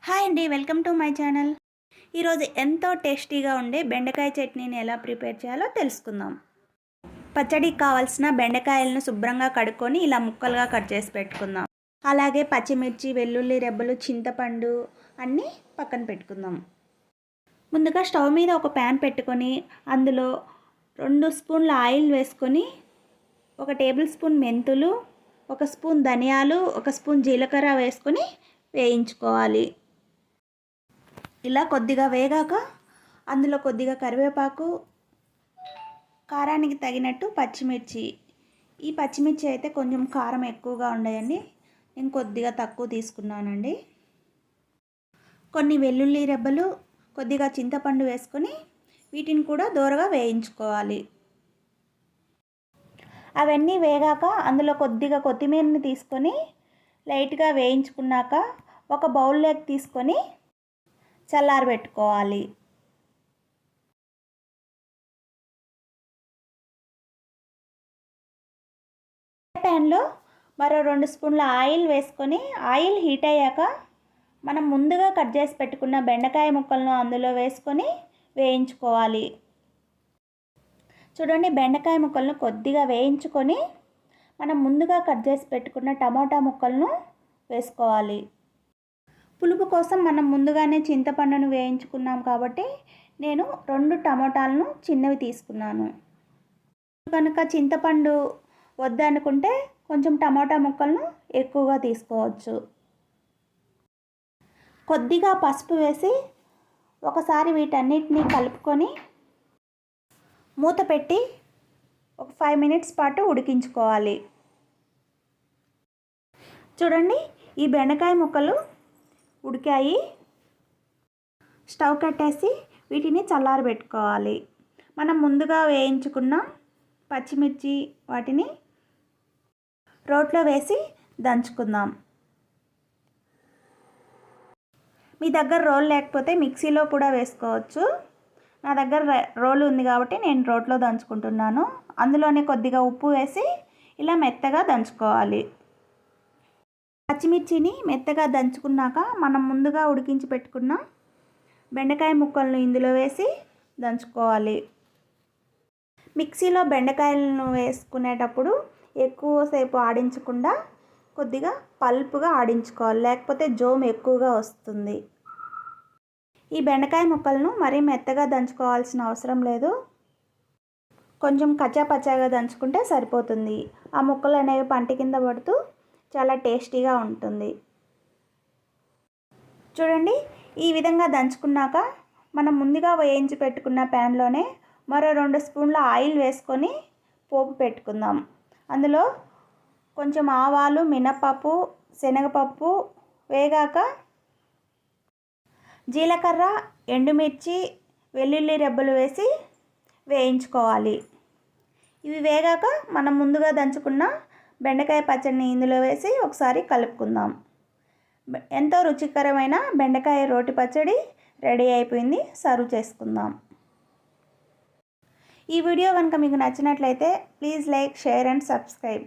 Hi అండి, welcome to my channel. ఈరోజు ఎంతో టేస్టీగా ఉండే బెండకాయ చట్నీని ఎలా ప్రిపేర్ చేయాలో తెలుసుకుందాం. పచ్చడికి కావాల్సిన బెండకాయలను శుభ్రంగా కడుక్కొని ఇలా ముక్కలుగా కట్ చేసి పెట్టుకుందాం. అలాగే పచ్చిమిర్చి, వెల్లుల్లి రెబ్బలు, చింతపండు అన్నీ పక్కన పెట్టుకుందాం. ముందుగా స్టవ్ మీద ఒక ప్యాన్ పెట్టుకొని అందులో 2 స్పూన్ల ఆయిల్ వేసుకొని 1 టేబుల్ స్పూన్ మెంతులు, 1 స్పూన్ ధనియాలు, 1 స్పూన్ జీలకర్ర వేసుకొని వేయించుకోవాలి. ఇలా కొద్దిగా వేగాక అందులో కొద్దిగా కరివేపాకు, కారానికి తగినట్టు పచ్చిమిర్చి. ఈ పచ్చిమిర్చి అయితే కొంచెం కారం ఎక్కువగా ఉన్నాయండి, నేను కొద్దిగా తక్కువ తీసుకున్నానండి. కొన్ని వెల్లుల్లి రెబ్బలు, కొద్దిగా చింతపండు వేసుకొని వీటిని కూడా దోరగా వేయించుకోవాలి. అవన్నీ వేగాక అందులో కొద్దిగా కొత్తిమీరని తీసుకొని లైట్గా వేయించుకున్నాక ఒక బౌల్లోకి తీసుకొని చల్లారబెట్టుకోవాలి. ప్యాన్లో మరో 2 స్పూన్ల ఆయిల్ వేసుకొని ఆయిల్ హీట్ అయ్యాక మనం ముందుగా కట్ చేసి పెట్టుకున్న బెండకాయ ముక్కలను అందులో వేసుకొని వేయించుకోవాలి. చూడండి, బెండకాయ ముక్కలను కొద్దిగా వేయించుకొని మనం ముందుగా కట్ చేసి పెట్టుకున్న టమోటా ముక్కలను వేసుకోవాలి. పులుపు కోసం మనం ముందుగానే చింతపండును వేయించుకున్నాం కాబట్టి నేను 2 టమోటాలను చిన్నవి తీసుకున్నాను. కనుక చింతపండు వద్దనుకుంటే కొంచెం టమోటా ముక్కలను ఎక్కువగా తీసుకోవచ్చు. కొద్దిగా పసుపు వేసి ఒకసారి వీటన్నిటిని కలుపుకొని మూత పెట్టి ఒక 5 మినిట్స్ పాటు ఉడికించుకోవాలి. చూడండి, ఈ బెండకాయ ముక్కలు ఉడికాయి. స్టవ్ కట్టేసి వీటిని చల్లారబెట్టుకోవాలి. మనం ముందుగా వేయించుకున్న పచ్చిమిర్చి వాటిని రోట్లో వేసి దంచుకుందాం. మీ దగ్గర రోల్ లేకపోతే మిక్సీలో కూడా వేసుకోవచ్చు. నా దగ్గర రోలు ఉంది కాబట్టి నేను రోట్లో దంచుకుంటున్నాను. అందులోనే కొద్దిగా ఉప్పు వేసి ఇలా మెత్తగా దంచుకోవాలి. పచ్చిమిర్చిని మెత్తగా దంచుకున్నాక మనం ముందుగా ఉడికించి పెట్టుకున్న బెండకాయ ముక్కలను ఇందులో వేసి దంచుకోవాలి. మిక్సీలో బెండకాయలను వేసుకునేటప్పుడు ఎక్కువసేపు ఆడించకుండా కొద్దిగా పల్పుగా ఆడించుకోవాలి, లేకపోతే జోమ్ ఎక్కువగా వస్తుంది. ఈ బెండకాయ ముక్కలను మరీ మెత్తగా దంచుకోవాల్సిన అవసరం లేదు, కొంచెం కచ్చాపచ్చాగా దంచుకుంటే సరిపోతుంది. ఆ ముక్కలు అనేవి పంట కింద పడుతూ చాలా టేస్టీగా ఉంటుంది. చూడండి, ఈ విధంగా దంచుకున్నాక మనం ముందుగా వేయించి పెట్టుకున్న ప్యాన్లోనే మరో 2 స్పూన్ల ఆయిల్ వేసుకొని పోపు పెట్టుకుందాం. అందులో కొంచెం ఆవాలు, మినపప్పు, శనగపప్పు వేగాక జీలకర్ర, ఎండుమిర్చి, వెల్లుల్లి రెబ్బలు వేసి వేయించుకోవాలి. ఇవి వేగాక మనం ముందుగా దంచుకున్న బెండకాయ పచ్చడిని ఇందులో వేసి ఒకసారి కలుపుకుందాం. ఎంతో రుచికరమైన బెండకాయ రోటి పచ్చడి రెడీ అయిపోయింది. సర్వ్ చేసుకుందాం. ఈ వీడియో కనుక మీకు నచ్చినట్లయితే please like, share and subscribe.